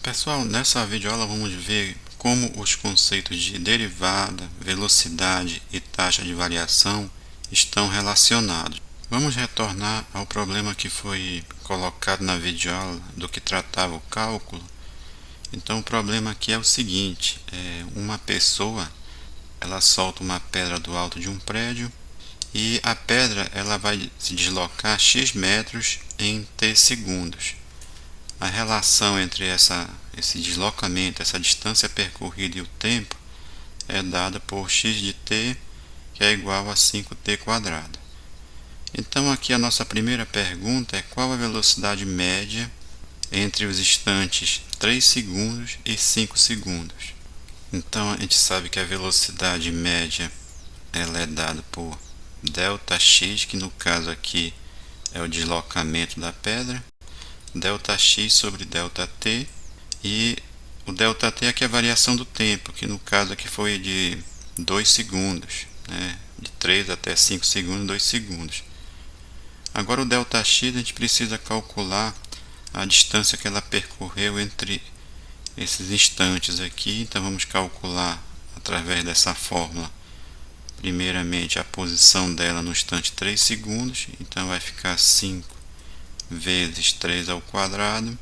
Pessoal, nessa videoaula vamos ver como os conceitos de derivada, velocidade e taxa de variação estão relacionados. Vamos retornar ao problema que foi colocado na videoaula do que tratava o cálculo. Então o problema aqui é o seguinte, uma pessoa ela solta uma pedra do alto de um prédio e a pedra ela vai se deslocar x metros em t segundos. A relação entre esse deslocamento, essa distância percorrida e o tempo é dada por x de t, que é igual a 5t quadrado. Então aqui a nossa primeira pergunta é qual a velocidade média entre os instantes 3 segundos e 5 segundos. Então a gente sabe que a velocidade média ela é dada por ΔX, que no caso aqui é o deslocamento da pedra, ΔX sobre ΔT, e o ΔT aqui é a variação do tempo, que no caso aqui foi de 2 segundos, né? De 3 até 5 segundos, 2 segundos. Agora o ΔX a gente precisa calcular a distância que ela percorreu entre esses instantes aqui, então vamos calcular através dessa fórmula primeiramente a posição dela no instante 3 segundos, então vai ficar 5 vezes 3 ao quadrado,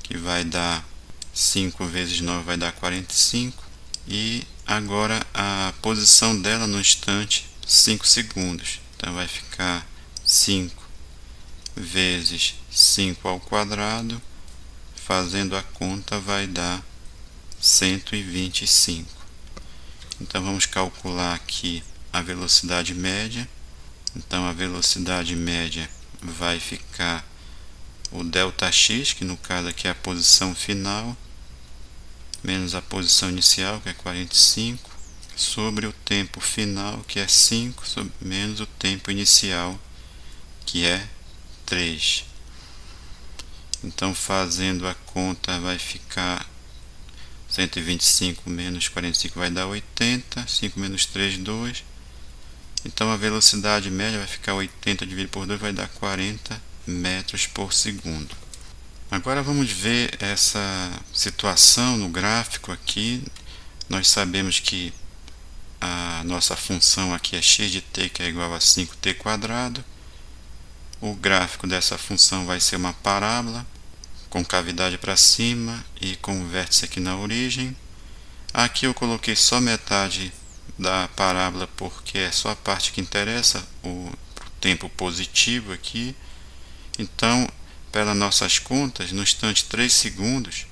que vai dar 5 vezes 9 vai dar 45, e agora a posição dela no instante 5 segundos, então vai ficar 5 vezes 5 ao quadrado, fazendo a conta vai dar 125. Então vamos calcular aqui a velocidade média. Então a velocidade média vai ficar o ΔX, que no caso aqui é a posição final, menos a posição inicial, que é 45, sobre o tempo final, que é 5, menos o tempo inicial, que é 3. Então fazendo a conta vai ficar 125 menos 45 vai dar 80, 5 menos 3, 2. Então a velocidade média vai ficar 80 dividido por 2 vai dar 40 metros por segundo. Agora vamos ver essa situação no gráfico aqui. Nós sabemos que a nossa função aqui é x de t, que é igual a 5t quadrado. O gráfico dessa função vai ser uma parábola com cavidade para cima e com o vértice aqui na origem. Aqui eu coloquei só metade da parábola porque é só a parte que interessa, o tempo positivo aqui. Então, pelas nossas contas, no instante 3 segundos,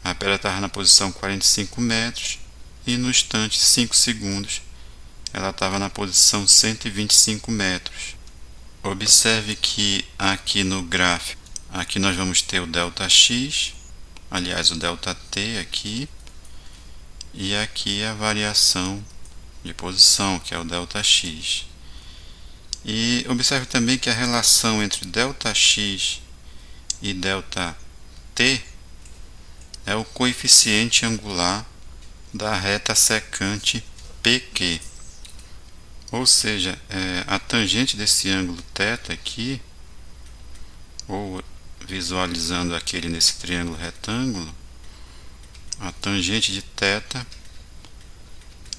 a pedra estava na posição 45 metros e no instante 5 segundos ela estava na posição 125 metros. Observe que aqui no gráfico, aqui nós vamos ter o ΔX, aliás o ΔT aqui, e aqui a variação de posição, que é o ΔX. E observe também que a relação entre ΔX e ΔT é o coeficiente angular da reta secante PQ. Ou seja, a tangente desse ângulo θ aqui, ou visualizando aquele nesse triângulo retângulo, a tangente de θ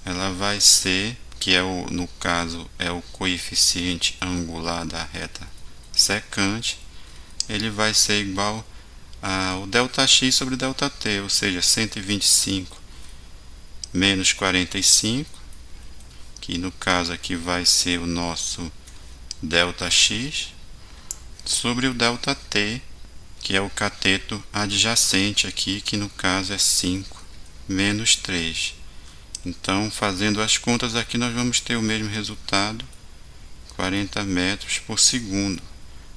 ela vai ser, que é no caso é o coeficiente angular da reta secante, ele vai ser igual ao ΔX sobre ΔT, ou seja, 125 menos 45, que no caso aqui vai ser o nosso ΔX, sobre o ΔT, que é o cateto adjacente aqui, que no caso é 5 menos 3. Então, fazendo as contas aqui, nós vamos ter o mesmo resultado, 40 metros por segundo.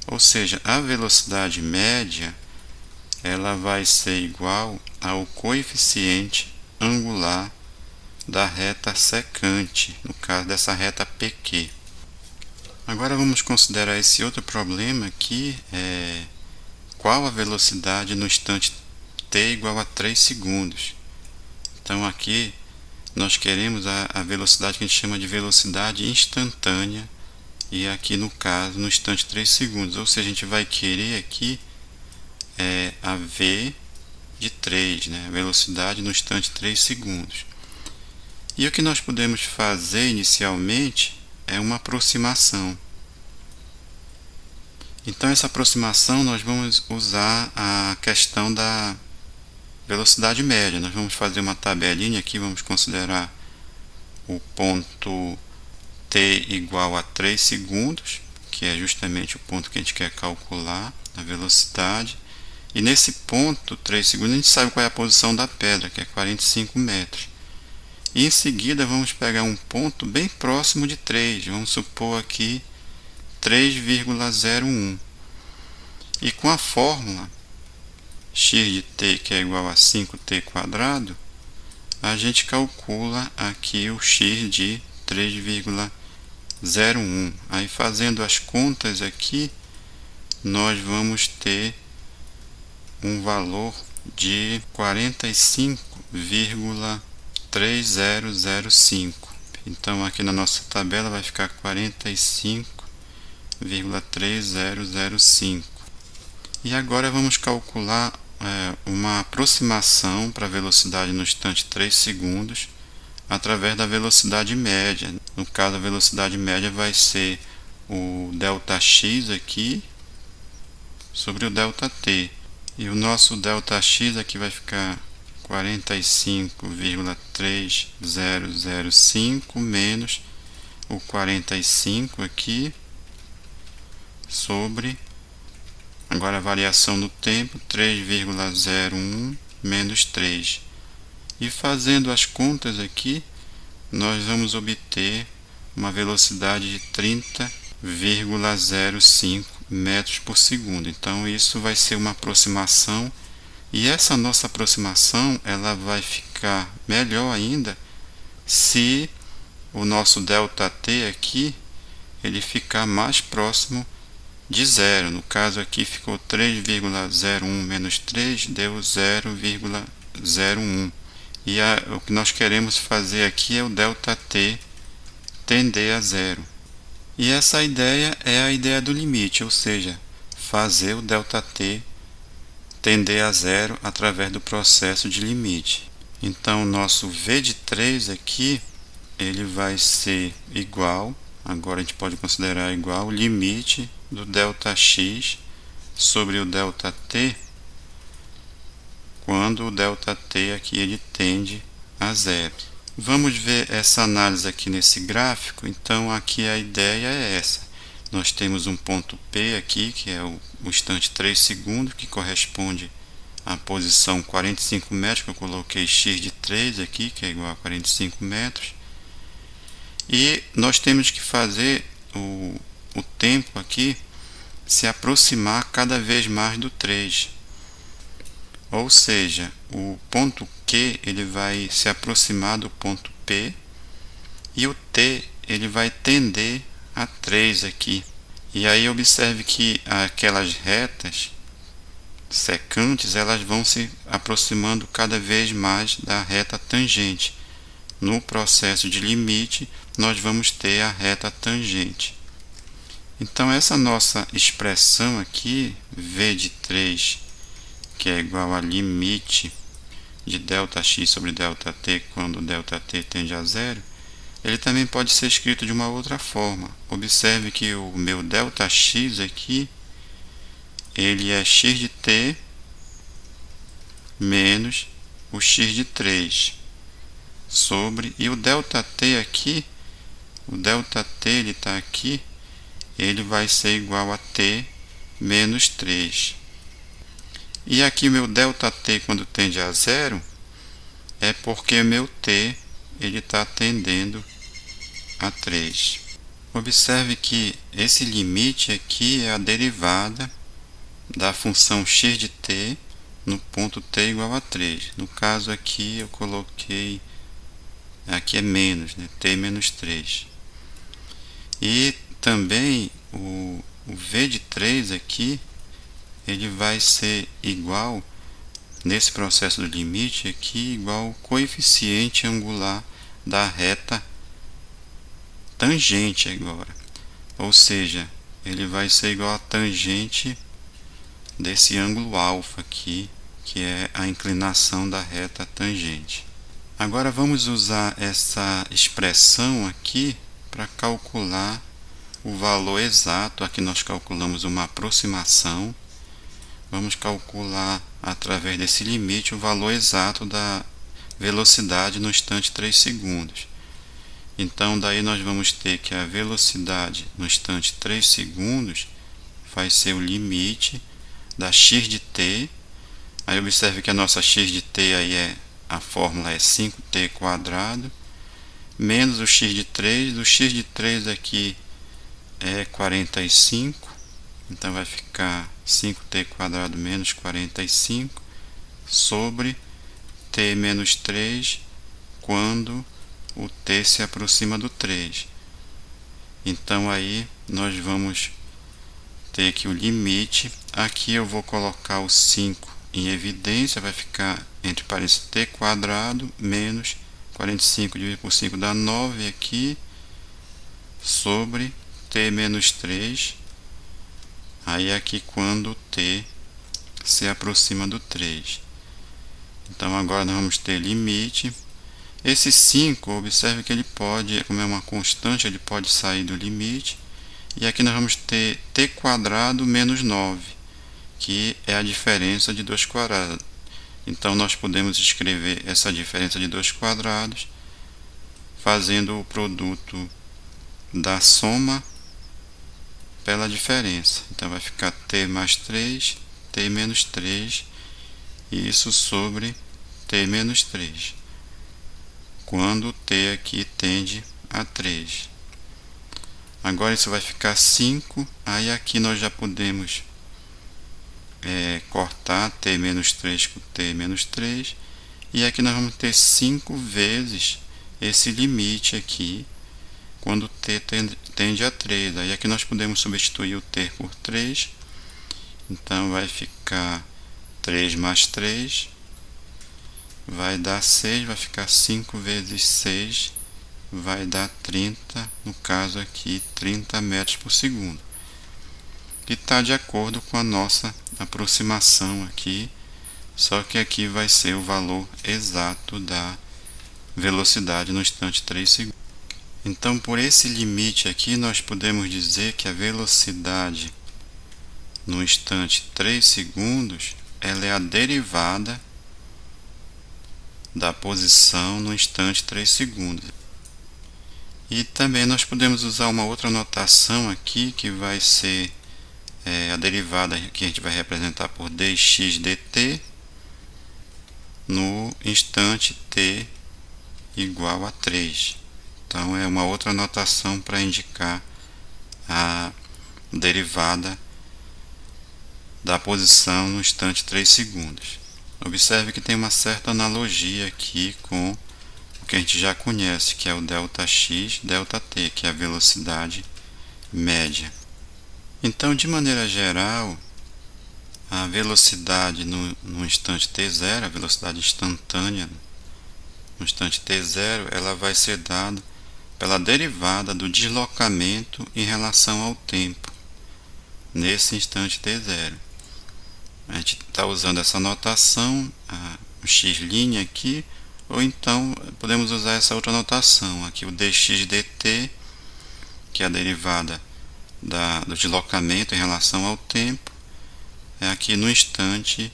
Ou seja, a velocidade média ela vai ser igual ao coeficiente angular da reta secante, no caso dessa reta PQ. Agora vamos considerar esse outro problema aqui, qual a velocidade no instante t igual a 3 segundos. Então aqui nós queremos a velocidade que a gente chama de velocidade instantânea, e aqui no caso no instante 3 segundos, ou seja, a gente vai querer aqui é a v de 3, né? A velocidade no instante 3 segundos. E o que nós podemos fazer inicialmente é uma aproximação. Então, essa aproximação nós vamos usar a questão da velocidade média. Nós vamos fazer uma tabelinha aqui, vamos considerar o ponto t igual a 3 segundos, que é justamente o ponto que a gente quer calcular a velocidade. E nesse ponto, 3 segundos, a gente sabe qual é a posição da pedra, que é 45 metros. E em seguida vamos pegar um ponto bem próximo de 3, vamos supor aqui 3,01. E com a fórmula x de t, que é igual a 5t quadrado, a gente calcula aqui o x de 3,01. Aí fazendo as contas aqui, nós vamos ter um valor de 45,3005. Então aqui na nossa tabela vai ficar 45,3005. E agora vamos calcular uma aproximação para a velocidade no instante 3 segundos através da velocidade média. No caso, a velocidade média vai ser o ΔX aqui sobre o ΔT. E o nosso ΔX aqui vai ficar 45,3005 menos o 45 aqui sobre, agora a variação do tempo, 3,01 menos 3. E fazendo as contas aqui, nós vamos obter uma velocidade de 30,05 metros por segundo. Então isso vai ser uma aproximação, e essa nossa aproximação ela vai ficar melhor ainda se o nosso ΔT aqui ele ficar mais próximo de zero. No caso aqui ficou 3,01 menos 3 deu 0,01. E o que nós queremos fazer aqui é o ΔT tender a zero. E essa ideia é a ideia do limite, ou seja, fazer o ΔT tender a zero através do processo de limite. Então, o nosso V de 3 aqui, ele vai ser igual, agora a gente pode considerar igual, o limite do ΔX sobre o ΔT, quando o ΔT aqui ele tende a zero. Vamos ver essa análise aqui nesse gráfico. Então aqui a ideia é essa. Nós temos um ponto P aqui, que é o instante 3 segundos, que corresponde à posição 45 metros, que eu coloquei x de 3 aqui, que é igual a 45 metros. E nós temos que fazer o tempo aqui se aproximar cada vez mais do 3. Ou seja, o ponto Q ele vai se aproximar do ponto P e o T ele vai tender a 3 aqui. E aí observe que aquelas retas secantes elas vão se aproximando cada vez mais da reta tangente. No processo de limite, nós vamos ter a reta tangente. Então essa nossa expressão aqui, V de 3, que é igual a limite de ΔX sobre ΔT quando ΔT tende a zero, ele também pode ser escrito de uma outra forma. Observe que o meu ΔX aqui, ele é x de t menos o x de 3 sobre, e o ΔT aqui, o ΔT ele está aqui, ele vai ser igual a t menos 3. E aqui meu ΔT quando tende a zero é porque meu t ele está tendendo a 3. Observe que esse limite aqui é a derivada da função x de t no ponto t igual a 3. No caso aqui eu coloquei, aqui é menos, né? T menos 3. E também o V de 3 aqui, ele vai ser igual, nesse processo do limite aqui, igual ao coeficiente angular da reta tangente agora. Ou seja, ele vai ser igual a tangente desse ângulo alfa aqui, que é a inclinação da reta tangente. Agora vamos usar essa expressão aqui para calcular o valor exato. Aqui nós calculamos uma aproximação. Vamos calcular através desse limite o valor exato da velocidade no instante 3 segundos. Então daí nós vamos ter que a velocidade no instante 3 segundos vai ser o limite da x de t. Aí observe que a nossa x de t aí a fórmula é 5t quadrado menos o x de 3. O x de 3 aqui é 45, então vai ficar 5t quadrado menos 45 sobre t menos 3 quando o t se aproxima do 3. Então aí nós vamos ter que o limite. Aqui eu vou colocar o 5 em evidência, vai ficar entre parênteses t quadrado menos 45 dividido por 5 dá 9 aqui, sobre t menos 3, aí aqui quando t se aproxima do 3. Então agora nós vamos ter limite. Esse 5, observe que ele pode, como é uma constante, ele pode sair do limite. E aqui nós vamos ter t quadrado menos 9, que é a diferença de 2 quadrados. Então nós podemos escrever essa diferença de 2 quadrados fazendo o produto da soma pela diferença. Então vai ficar t mais 3, t menos 3, e isso sobre t menos 3, quando t aqui tende a 3. Agora isso vai ficar 5, aí aqui nós já podemos cortar t menos 3 com t menos 3, e aqui nós vamos ter 5 vezes esse limite aqui, quando t tende a 3. Aí aqui nós podemos substituir o t por 3, então vai ficar 3 mais 3, vai dar 6, vai ficar 5 vezes 6, vai dar 30, no caso aqui 30 metros por segundo. Que está de acordo com a nossa aproximação aqui, só que aqui vai ser o valor exato da velocidade no instante 3 segundos. Então, por esse limite aqui, nós podemos dizer que a velocidade no instante 3 segundos ela é a derivada da posição no instante 3 segundos. E também nós podemos usar uma outra notação aqui, que vai ser a derivada que a gente vai representar por dx dt no instante t igual a 3. Então é uma outra notação para indicar a derivada da posição no instante 3 segundos. Observe que tem uma certa analogia aqui com o que a gente já conhece, que é o ΔX, ΔT, que é a velocidade média. Então, de maneira geral, a velocidade no instante t0, a velocidade instantânea no instante t0, ela vai ser dada pela derivada do deslocamento em relação ao tempo nesse instante t0. A gente está usando essa notação, o x' aqui, ou então podemos usar essa outra notação aqui, o dx dt, que é a derivada do deslocamento em relação ao tempo, é aqui no instante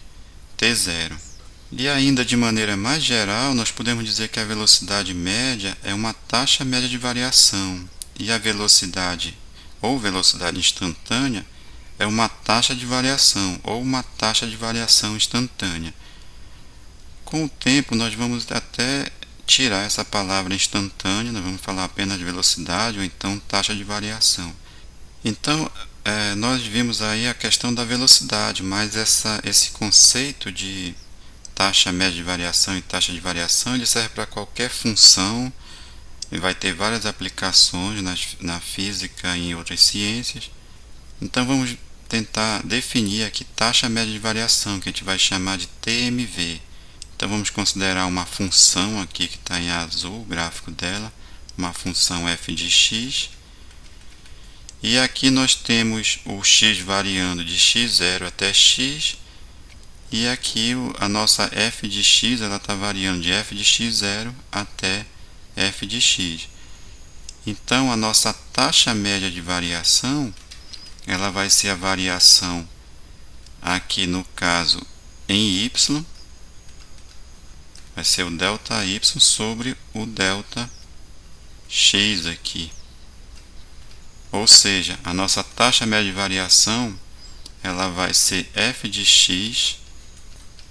t0. E ainda de maneira mais geral, nós podemos dizer que a velocidade média é uma taxa média de variação, e a velocidade ou velocidade instantânea é uma taxa de variação ou uma taxa de variação instantânea. Com o tempo nós vamos até tirar essa palavra instantânea, nós vamos falar apenas de velocidade ou então taxa de variação. Então nós vimos aí a questão da velocidade, mas esse conceito de taxa média de variação e taxa de variação, ele serve para qualquer função e vai ter várias aplicações na física e em outras ciências. Então vamos tentar definir aqui taxa média de variação, que a gente vai chamar de TMV. Então vamos considerar uma função aqui que está em azul, o gráfico dela, uma função f de x. E aqui nós temos o x variando de x0 até x, e aqui a nossa f de x está variando de f de x0 até f de x. Então, a nossa taxa média de variação, ela vai ser a variação aqui no caso em y, vai ser o delta y sobre o delta x aqui. Ou seja, a nossa taxa média de variação, ela vai ser f de x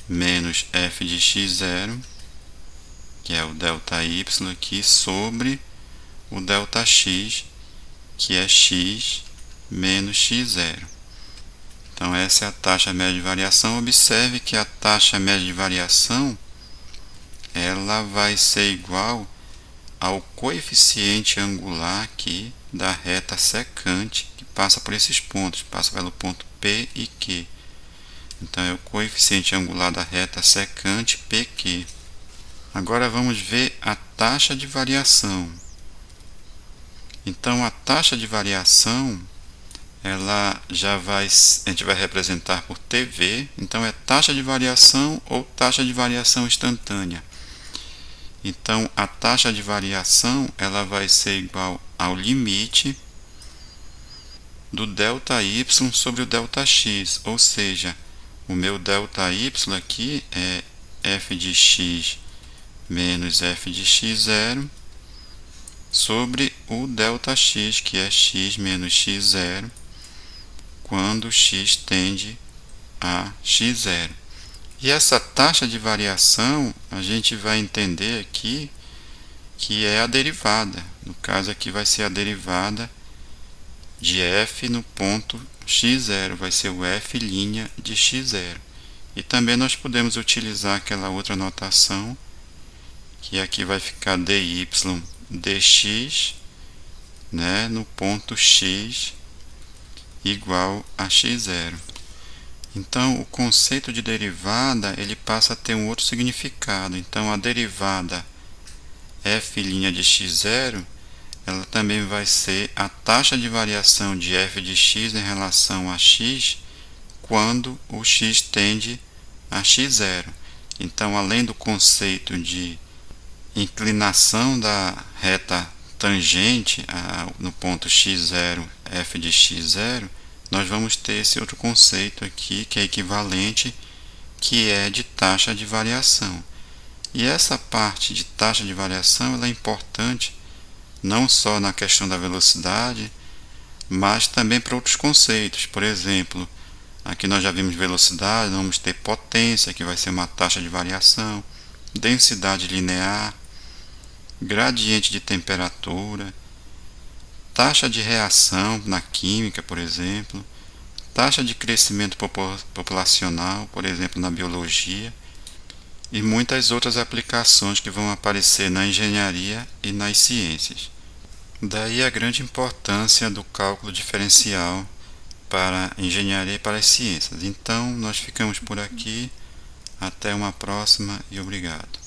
menos f de x0, que é o delta y aqui, sobre o delta x, que é x menos x0. Então, essa é a taxa média de variação. Observe que a taxa média de variação, ela vai ser igual ao coeficiente angular aqui da reta secante, que passa por esses pontos, passa pelo ponto P e Q. Então, é o coeficiente angular da reta secante PQ. Agora, vamos ver a taxa de variação. Então, a taxa de variação, ela a gente vai representar por TV. Então, é taxa de variação ou taxa de variação instantânea. Então, a taxa de variação, ela vai ser igual ao limite do delta y sobre o delta x, ou seja, o meu delta y aqui é f de x menos f de x0 sobre o delta x, que é x menos x0, quando x tende a x0. E essa taxa de variação, a gente vai entender aqui que é a derivada. No caso aqui vai ser a derivada de f no ponto x0, vai ser o f' de x0. E também nós podemos utilizar aquela outra notação, que aqui vai ficar dy dx, né, no ponto x igual a x0. Então, o conceito de derivada, ele passa a ter um outro significado. Então, a derivada f' de x0, ela também vai ser a taxa de variação de f de x em relação a x quando o x tende a x0. Então, além do conceito de inclinação da reta tangente no ponto x0, f de x0, nós vamos ter esse outro conceito aqui, que é equivalente, que é de taxa de variação. E essa parte de taxa de variação, ela é importante não só na questão da velocidade, mas também para outros conceitos. Por exemplo, aqui nós já vimos velocidade, vamos ter potência, que vai ser uma taxa de variação, densidade linear, gradiente de temperatura, taxa de reação na química, por exemplo, taxa de crescimento populacional, por exemplo, na biologia, e muitas outras aplicações que vão aparecer na engenharia e nas ciências. Daí a grande importância do cálculo diferencial para a engenharia e para as ciências. Então, nós ficamos por aqui. Até uma próxima e obrigado.